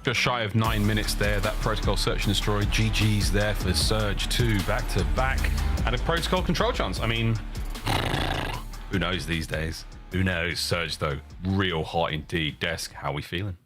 Speaker 1: Just shy of 9 minutes there. That Protocol Search and Destroy. GG's there for Surge 2 back to back. And a Protocol control chance. I mean, who knows these days? Who knows? Surge, though, real hot indeed. Desk, how we feeling?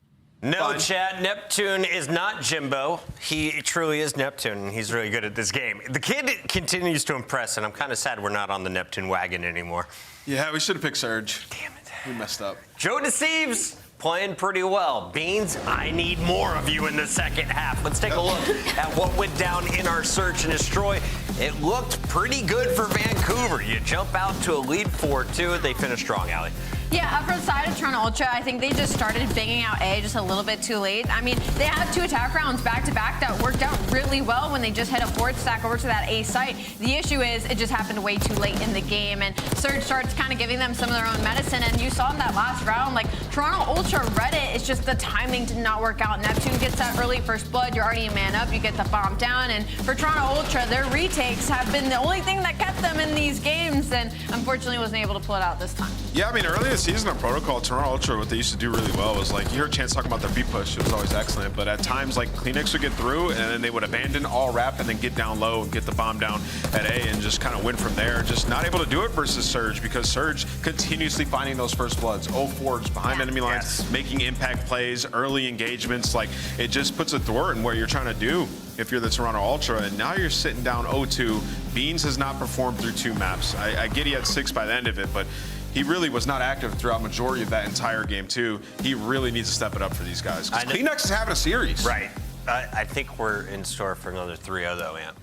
Speaker 6: No, Chad, Neptune is not Jimbo. He truly is Neptune, and he's really good at this game. The kid continues to impress, and I'm kind of sad we're not on the Neptune wagon anymore.
Speaker 7: Yeah, we should have picked Surge.
Speaker 6: Damn it.
Speaker 7: We messed up.
Speaker 6: Joe Deceives playing pretty well. Beans, I need more of you in the second half. Let's take a look at what went down in our search and destroy. It looked pretty good for Vancouver. You jump out to a lead 4-2. They finish strong, Allie.
Speaker 8: Yeah, for the side of Toronto Ultra, I think they just started banging out A just a little bit too late. I mean, they had 2 attack rounds back-to-back that worked out really well when they just hit a forward stack over to that A site. The issue is it just happened way too late in the game, and Surge starts kind of giving them some of their own medicine, and you saw in that last round, like, Toronto Ultra read it. It's just the timing did not work out. Neptune gets that early first blood. You're already a man up. You get the bomb down, and for Toronto Ultra, their retakes have been the only thing that kept them in these games, and unfortunately wasn't able to pull it out this time.
Speaker 7: Yeah, I mean, early in the season on Protocol, Toronto Ultra, what they used to do really well was, like, you heard Chance talking about their B push. It was always excellent. But at times, like, Kleenex would get through, and then they would abandon all wrap and then get down low and get the bomb down at A and just kind of win from there. Just not able to do it versus Surge because Surge continuously finding those first bloods, 0-4s behind enemy lines, making impact plays, early engagements. Like, it just puts a thwart in what you're trying to do if you're the Toronto Ultra. And now you're sitting down 0-2. Beans has not performed through 2 maps. I get he had 6 by the end of it, but he really was not active throughout majority of that entire game, too. He really needs to step it up for these guys. Because Kleenex is having a series.
Speaker 6: Right. I think we're in store for another 3-0, though, Ant.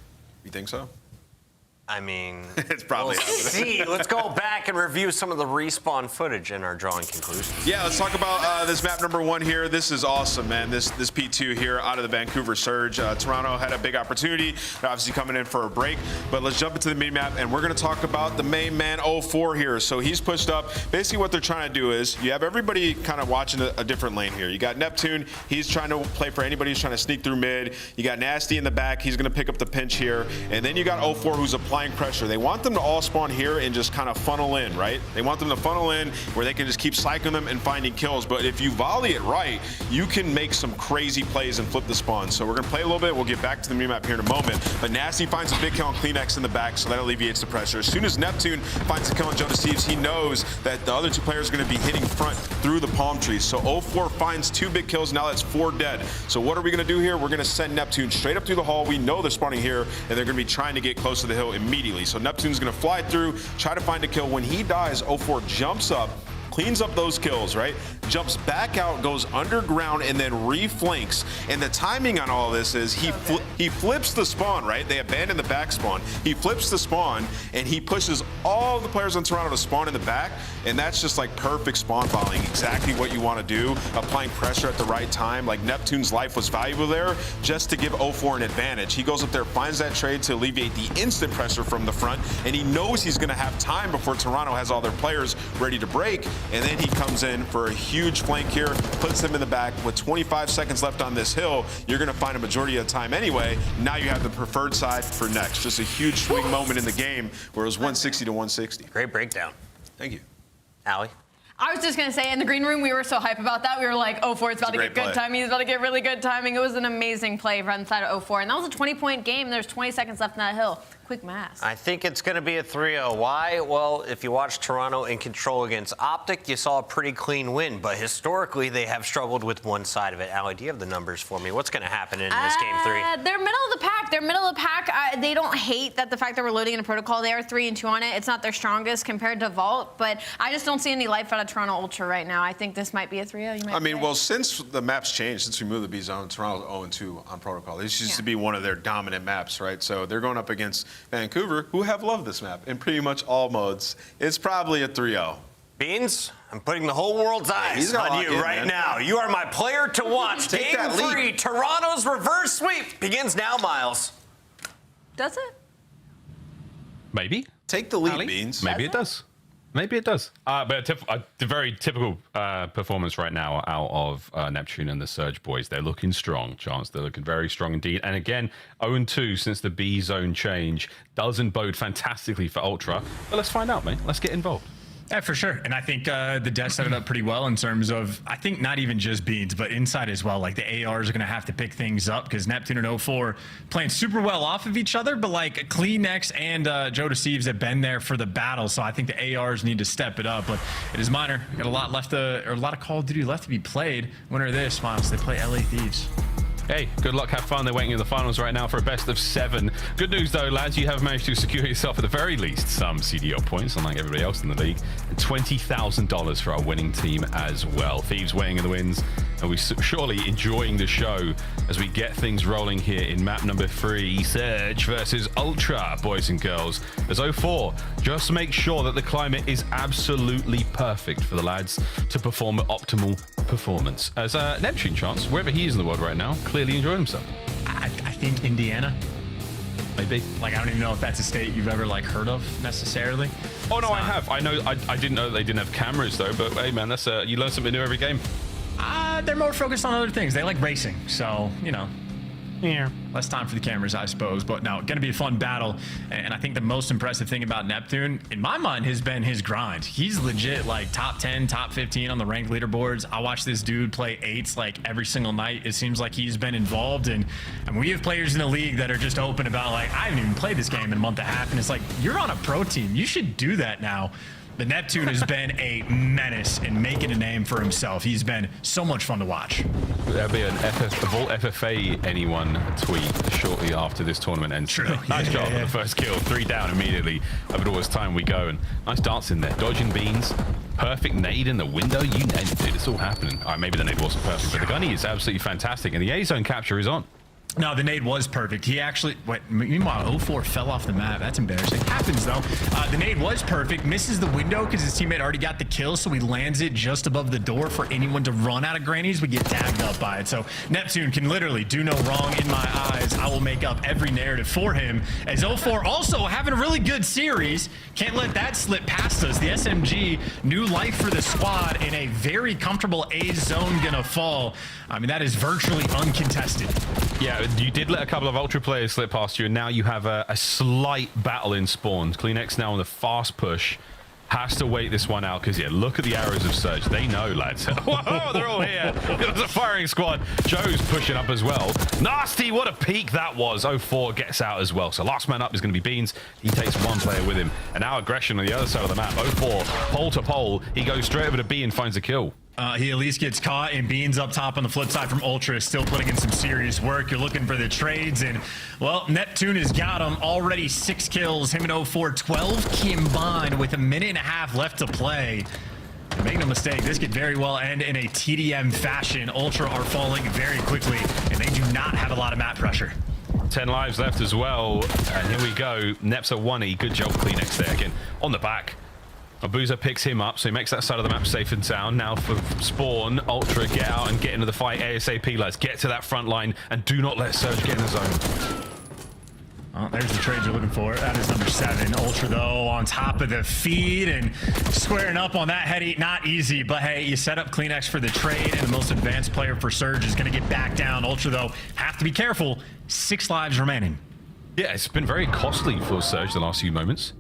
Speaker 7: You think so?
Speaker 6: I mean,
Speaker 7: it's probably
Speaker 6: we'll see. Let's go back and review some of the respawn footage in our drawing conclusions.
Speaker 7: Yeah, let's talk about this map number 1 here. This is awesome, man. This P2 here out of the Vancouver Surge. Toronto had a big opportunity. They're obviously coming in for a break, but let's jump into the mini map, and we're going to talk about the main man 0-4 here. So he's pushed up. Basically, what they're trying to do is you have everybody kind of watching a different lane here. You got Neptune. He's trying to play for anybody who's trying to sneak through mid. You got Nasty in the back. He's going to pick up the pinch here, and then you got 0-4 who's applying pressure. They want them to all spawn here and just kind of funnel in, right? They want them to funnel in where they can just keep cycling them and finding kills. But if you volley it right, you can make some crazy plays and flip the spawn. So we're going to play a little bit. We'll get back to the mini-map here in a moment. But Nasty finds a big kill on Kleenex in the back, so that alleviates the pressure. As soon as Neptune finds a kill on Joe Deceives, he knows that the other 2 players are going to be hitting front through the palm trees. So 0-4 finds 2 big kills. Now that's 4 dead. So what are we going to do here? We're going to send Neptune straight up through the hall. We know they're spawning here, and they're going to be trying to get close to the hill immediately. So Neptune's going to fly through, try to find a kill. When he dies, 0-4 jumps up, cleans up those kills, right? Jumps back out, goes underground, and then reflanks. And the timing on all this is he flips the spawn, right? They abandon the back spawn. He flips the spawn, and he pushes all the players on Toronto to spawn in the back, and that's just like perfect spawn volleying. Exactly what you want to do, applying pressure at the right time. Like Neptune's life was valuable there just to give 0-4 an advantage. He goes up there, finds that trade to alleviate the instant pressure from the front, and he knows he's going to have time before Toronto has all their players ready to break, and then he comes in for a huge flank here, puts them in the back. With 25 seconds left on this hill, you're going to find a majority of the time anyway. Now you have the preferred side for next. Just a huge swing moment in the game where it was 160 to 160.
Speaker 6: Great breakdown.
Speaker 7: Thank you.
Speaker 6: Allie?
Speaker 8: I was just going to say, in the green room, we were so hype about that. We were like, 0-4, it's about to get good timing. He's about to get really good timing. It was an amazing play right inside of 0-4. And that was a 20-point game. There's 20 seconds left in that hill. Quick math.
Speaker 6: I think it's going to be a 3-0. Why? Well, if you watch Toronto in control against Optic, you saw a pretty clean win. But historically, they have struggled with one side of it. Allie, do you have the numbers for me? What's going to happen in this game 3?
Speaker 8: They're middle of the pack. They're middle of the pack. They don't hate that the fact that we're loading in a protocol. They are 3-2 on it. It's not their strongest compared to Vault, but I just don't see any life out of Toronto Ultra right now. I think this might be a 3-0.
Speaker 7: I mean, well, since the map's changed, since we moved the B zone, Toronto's 0-2 on protocol. This used to be one of their dominant maps, right? So they're going up against Vancouver, who have loved this map in pretty much all modes. It's probably a 3-0.
Speaker 6: Beans, I'm putting the whole world's eyes on you right now. You are my player to watch.
Speaker 7: Take
Speaker 6: Game 3, Toronto's reverse sweep begins now, Miles.
Speaker 8: Does it?
Speaker 1: Maybe.
Speaker 7: Take the lead, Beans.
Speaker 1: Maybe it does. Maybe it does. But a very typical performance right now out of Neptune and the Surge boys. They're looking strong, Chance. They're looking very strong indeed. And again, 0-2 since the B zone change doesn't bode fantastically for Ultra. But let's find out, mate. Let's get involved.
Speaker 2: Yeah, for sure. And I think the Death set it up pretty well in terms of, I think not even just Beans, but inside as well. Like the ARs are going to have to pick things up because Neptune and 0-4 playing super well off of each other, but like Kleenex and Joe Deceives have been there for the battle. So I think the ARs need to step it up, but it is minor. Got a lot left or a lot of Call of Duty left to be played. Winner of this, Miles, they play LA Thieves.
Speaker 1: Hey, good luck, have fun. They're waiting in the finals right now for a best of 7. Good news though, lads, you have managed to secure yourself at the very least some CDL points, unlike everybody else in the league, and $20,000 for our winning team as well. Thieves waiting in the wins. and we're surely enjoying the show as we get things rolling here in map number 3, Surge versus Ultra, boys and girls. As 04, just make sure that the climate is absolutely perfect for the lads to perform at optimal performance. As Neptune chance, wherever he is in the world right now, clearly enjoying himself.
Speaker 2: I think Indiana.
Speaker 1: Maybe.
Speaker 2: Like, I don't even know if that's a state you've ever like heard of necessarily.
Speaker 1: Oh no, I have. I know. I didn't know they didn't have cameras though. But hey, man, that's you learn something new every game.
Speaker 2: They're more focused on other things. They like racing, so you know.
Speaker 1: Yeah.
Speaker 2: Less time for the cameras, I suppose. But no, going to be a fun battle. And I think the most impressive thing about Neptune, in my mind, has been his grind. He's legit like top 10, top 15 on the ranked leaderboards. I watch this dude play 8s like every single night. It seems like he's been involved. And we have players in the league that are just open about like, I haven't even played this game in a month and a half. And it's like, you're on a pro team. You should do that now. The Neptune has been a menace in making a name for himself. He's been so much fun to watch.
Speaker 1: There'll be a Vault FFA anyone tweet shortly after this tournament ends.
Speaker 2: True.
Speaker 1: Nice job on the first kill. 3 down immediately. Over all this time we go. And nice dance in there. Dodging beans. Perfect nade in the window. You nailed it, dude. It's all happening. All right, maybe the nade wasn't perfect, but the gunny is absolutely fantastic. And the A zone capture is on.
Speaker 2: No, the nade was perfect. He actually, meanwhile, 04 fell off the map. That's embarrassing. Happens, though. The nade was perfect. Misses the window because his teammate already got the kill, so he lands it just above the door for anyone to run out of grannies. We get tagged up by it. So Neptune can literally do no wrong in my eyes. I will make up every narrative for him. As 04 also having a really good series. Can't let that slip past us. The SMG, new life for the squad in a very comfortable A zone gonna fall. I mean, that is virtually uncontested.
Speaker 1: Yeah, you did let a couple of Ultra players slip past you, and now you have a slight battle in spawn. CleanX now on the fast push. Has to wait this one out, because, yeah, look at the arrows of Surge. They know, lads. Whoa, they're all here. There's a firing squad. Joe's pushing up as well. Nasty, what a peak that was. 04 gets out as well. So last man up is going to be Beans. He takes one player with him. And now aggression on the other side of the map. 04, pole to pole. He goes straight over to B and finds a kill.
Speaker 2: He at least gets caught, and Beans up top on the flip side from Ultra is still putting in some serious work. You're looking for the trades, and, well, Neptune has got him. Already 6 kills. Him and 04, 12 combined with a minute and a half left to play. And make no mistake, this could very well end in a TDM fashion. Ultra are falling very quickly, and they do not have a lot of map pressure.
Speaker 1: 10 lives left as well. And here we go. Neps at 1E. Good job, CleanX there again. On the back. Abuza picks him up, so he makes that side of the map safe and sound. Now for spawn, Ultra, get out and get into the fight ASAP, lads. Get to that front line and do not let Surge get in the zone.
Speaker 2: Oh, there's the trades you're looking for. That is number 7. Ultra, though, on top of the feed and squaring up on that heady. Not easy, but hey, you set up CleanX for the trade, and the most advanced player for Surge is going to get back down. Ultra, though, have to be careful. 6 lives remaining.
Speaker 1: Yeah, it's been very costly for Surge the last few moments.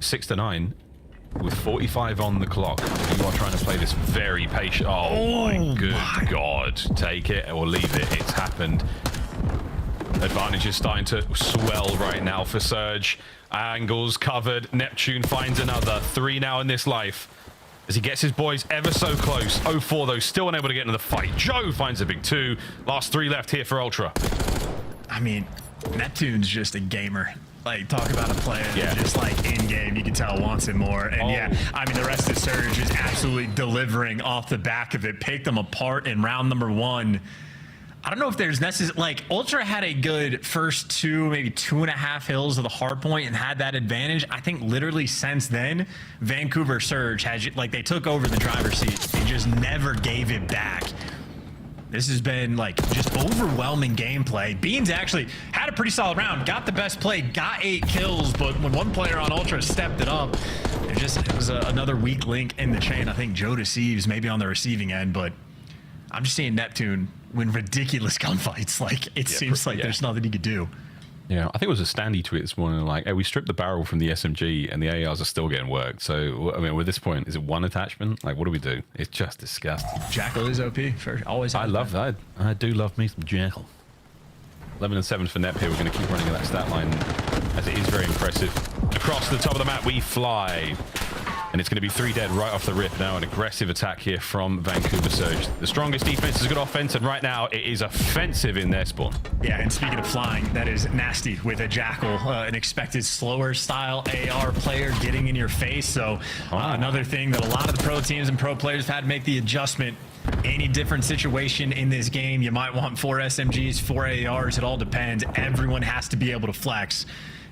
Speaker 1: 6 to 9. With 45 on the clock, you are trying to play this very patient. Oh my good God. Take it or leave it. It's happened. Advantage is starting to swell right now for Surge. Angles covered. Neptune finds another. 3 now in this life. As he gets his boys ever so close. 04 though, still unable to get into the fight. Joe finds a big 2. Last 3 left here for Ultra.
Speaker 2: I mean, Neptune's just a gamer. Like, talk about a player that just, like, in-game, you can tell wants it more. And, yeah, I mean, the rest of Surge is absolutely delivering off the back of it. Picked them apart in round number 1. I don't know if there's necessary... Like, Ultra had a good first 2, maybe 2.5 hills of the hardpoint and had that advantage. I think literally since then, Vancouver Surge has... Like, they took over the driver's seat. They just never gave it back. This has been, like, just overwhelming gameplay. Beans actually had a pretty solid round, got the best play, got 8 kills, but when one player on Ultra stepped it up, it was another weak link in the chain. I think Joe deceives maybe on the receiving end, but I'm just seeing Neptune win ridiculous gunfights. Like, it seems like there's nothing he could do.
Speaker 1: Yeah, I think it was a Standy tweet this morning, like, hey, we stripped the barrel from the SMG and the ARs are still getting worked. So, I mean, with this point, is it 1 attachment? Like, what do we do? It's just disgusting.
Speaker 2: Jackal is OP. Always.
Speaker 1: I love that. I do love me some Jackal. 11 and 7 for Nep here. We're going to keep running at that stat line as it is very impressive. Across the top of the map, we fly. And it's going to be 3 dead right off the rip now. An aggressive attack here from Vancouver Surge. The strongest defense is good offense, and right now it is offensive in their spawn.
Speaker 2: Yeah, and speaking of flying, that is nasty with a Jackal, an expected slower style AR player getting in your face. So another thing that a lot of the pro teams and pro players have had to make the adjustment. Any different situation in this game, you might want 4 SMGs, 4 ARs, it all depends. Everyone has to be able to flex.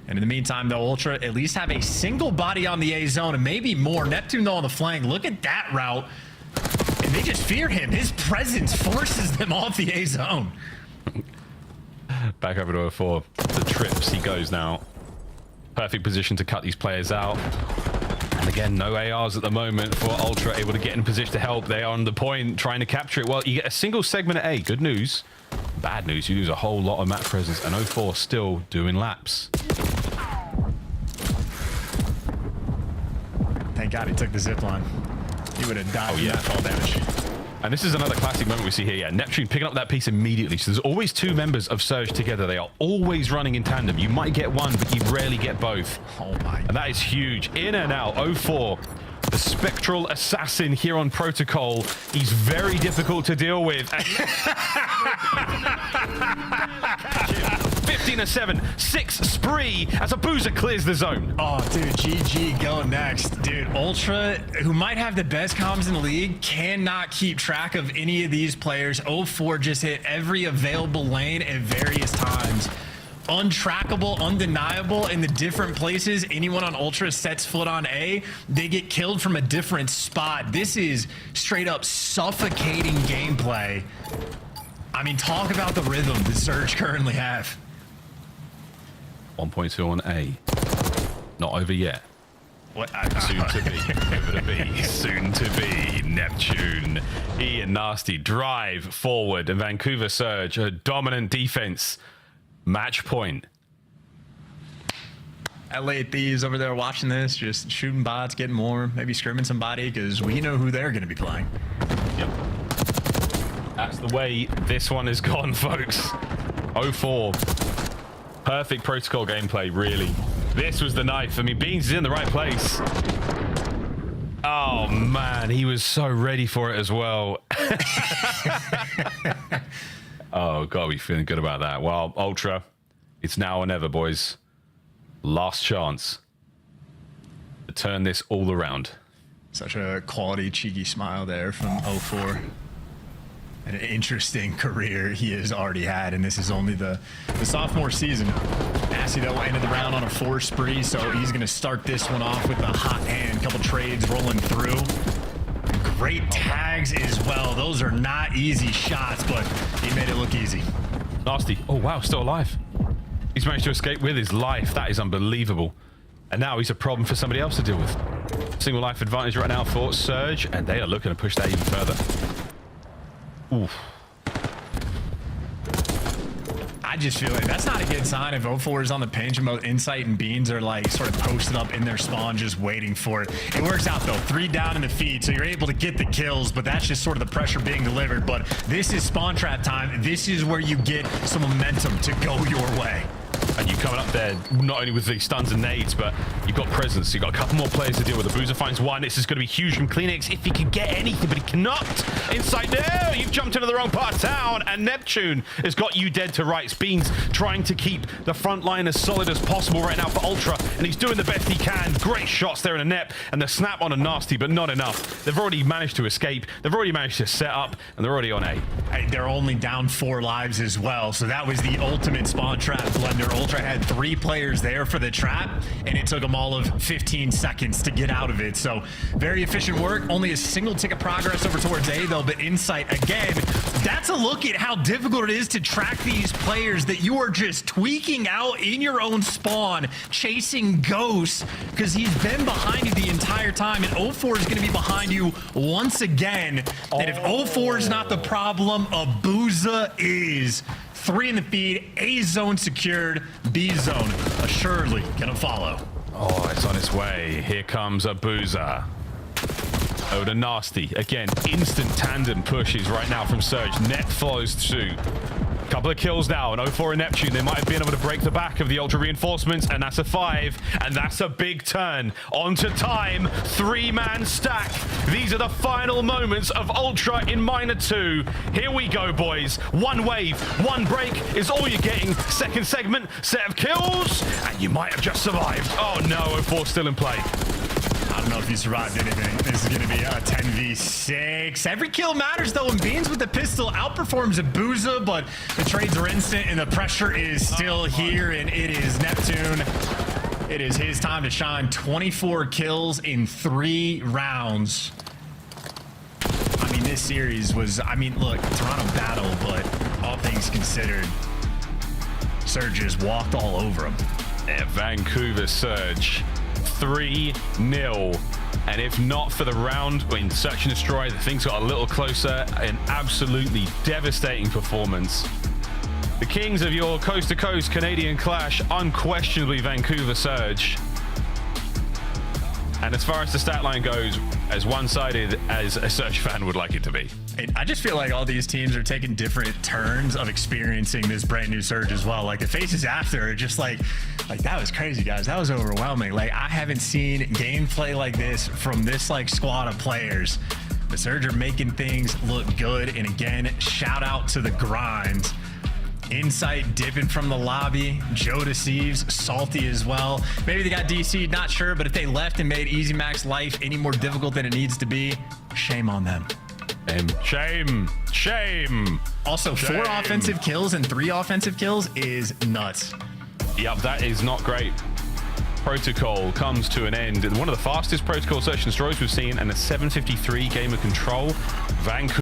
Speaker 2: And in the meantime, though, Ultra at least have a single body on the A zone and maybe more. Neptune, though, on the flank. Look at that route. And they just fear him. His presence forces them off the A zone.
Speaker 1: Back over to 04. The trips he goes now. Perfect position to cut these players out. And again, no ARs at the moment for Ultra, able to get in position to help. They are on the point, trying to capture it. Well, you get a single segment at A. Good news. Bad news, you lose a whole lot of map presence, and 04 still doing laps.
Speaker 2: Thank God he took the zip line. He would have died from that fall damage.
Speaker 1: And this is another classic moment we see here. Yeah, Neptune picking up that piece immediately. So there's always 2 members of Surge together. They are always running in tandem. You might get one, but you rarely get both.
Speaker 2: Oh my.
Speaker 1: And that is huge. In and out, 04. The spectral assassin here on Protocol. He's very difficult to deal with. 15-7, 6 spree as Abuza clears the zone.
Speaker 2: Oh, dude, GG going next. Dude, Ultra, who might have the best comms in the league, cannot keep track of any of these players. 04 just hit every available lane at various times. Untrackable, undeniable in the different places anyone on Ultra sets foot on A, they get killed from a different spot. This is straight up suffocating gameplay. I mean, talk about the rhythm the Surge currently have.
Speaker 1: 1.2 on A. Not over yet.
Speaker 2: What?
Speaker 1: Soon to be. Over to B. Soon to be. Neptune. E and Nasty drive forward, and Vancouver Surge, a dominant defense. Match point.
Speaker 2: LA Thieves over there watching this, just shooting bots, getting more, maybe scrimming somebody, because we know who they're going to be playing.
Speaker 1: Yep. That's the way this one has gone, folks. 04. Perfect Protocol gameplay, really. This was the knife. I mean, Beans is in the right place. Oh, man. He was so ready for it as well. Oh, God, we feeling good about that. Well, Ultra, it's now or never, boys. Last chance to turn this all around.
Speaker 2: Such a quality, cheeky smile there from 04. An interesting career he has already had, and this is only the sophomore season. Nasty, though, ended the round on a 4 spree, so he's going to start this one off with a hot hand. Couple trades rolling through. Great tags as well. Those are not easy shots, but he made it look easy.
Speaker 1: Nasty. Oh, wow, still alive. He's managed to escape with his life. That is unbelievable. And now he's a problem for somebody else to deal with. Single life advantage right now for Surge, and they are looking to push that even further. Oof.
Speaker 2: I just feel like that's not a good sign if 04 is on the pinch and both Insight and Beans are like sort of posted up in their spawn just waiting for it. It works out though, 3 down in the feed, so you're able to get the kills, but that's just sort of the pressure being delivered. But this is spawn trap time. This is where you get some momentum to go your way.
Speaker 1: And you coming up there, not only with the stuns and nades, but you've got presence. You've got a couple more players to deal with. Abuza finds one. This is going to be huge from Kleenex if he can get anything, but he cannot. Inside now, you've jumped into the wrong part of town, and Neptune has got you dead to rights. Beans trying to keep the front line as solid as possible right now for Ultra, and he's doing the best he can. Great shots there in a Nep, and the snap on a Nasty, but not enough. They've already managed to escape. They've already managed to set up, and they're already on A.
Speaker 2: Hey, they're only down 4 lives as well, so that was the ultimate spawn trap blender. Ultra had 3 players there for the trap, and it took them all of 15 seconds to get out of it. So very efficient work. Only a single tick of progress over towards A though, but Insight again, that's a look at how difficult it is to track these players that you are just tweaking out in your own spawn, chasing ghosts, because he's been behind you the entire time, and 04 is going to be behind you once again. And if 04 is not the problem, Abuza is. 3 in the feed, A zone secured, B zone assuredly gonna follow.
Speaker 1: Oh, it's on its way. Here comes Abuza. Oh, the Nasty. Again, instant tandem pushes right now from Surge. Net follows suit. Couple of kills now, an 0-4 in Neptune. They might have been able to break the back of the Ultra reinforcements, and that's a 5, and that's a big turn. Onto time, 3-man stack. These are the final moments of Ultra in Miner 2. Here we go, boys. 1 wave, 1 break is all you're getting. Second segment, set of kills, and you might have just survived. Oh no, 0-4 still in play.
Speaker 2: I don't know if you survived anything. This is going to be a 10v6. Every kill matters, though, and Beans with the pistol outperforms Abuza, but the trades are instant, and the pressure is still here, and it is Neptune. It is his time to shine. 24 kills in 3 rounds. I mean, this series was, I mean, look, Toronto battle, but all things considered, Surge just walked all over him.
Speaker 1: Yeah, Vancouver Surge. 3-0, and if not for the round in Search and Destroy, the things got a little closer. An absolutely devastating performance. The kings of your coast-to-coast Canadian clash, unquestionably Vancouver Surge. And as far as the stat line goes, as one-sided as a Surge fan would like it to be.
Speaker 2: I just feel like all these teams are taking different turns of experiencing this brand new Surge as well. Like the faces after are just like that was crazy, guys. That was overwhelming. Like I haven't seen gameplay like this from this like squad of players. The Surge are making things look good. And again, shout out to the grind. Insight dipping from the lobby. Joe deceives, salty as well. Maybe they got DC'd, not sure, but if they left and made Easy Mac's life any more difficult than it needs to be, shame on them.
Speaker 1: Shame.
Speaker 2: Also,
Speaker 1: Shame.
Speaker 2: 4 offensive kills and 3 offensive kills is nuts.
Speaker 1: Yep, that is not great. Protocol comes to an end. One of the fastest Protocol Search and Destroys we've seen, and a 7:53 game of control. Vancouver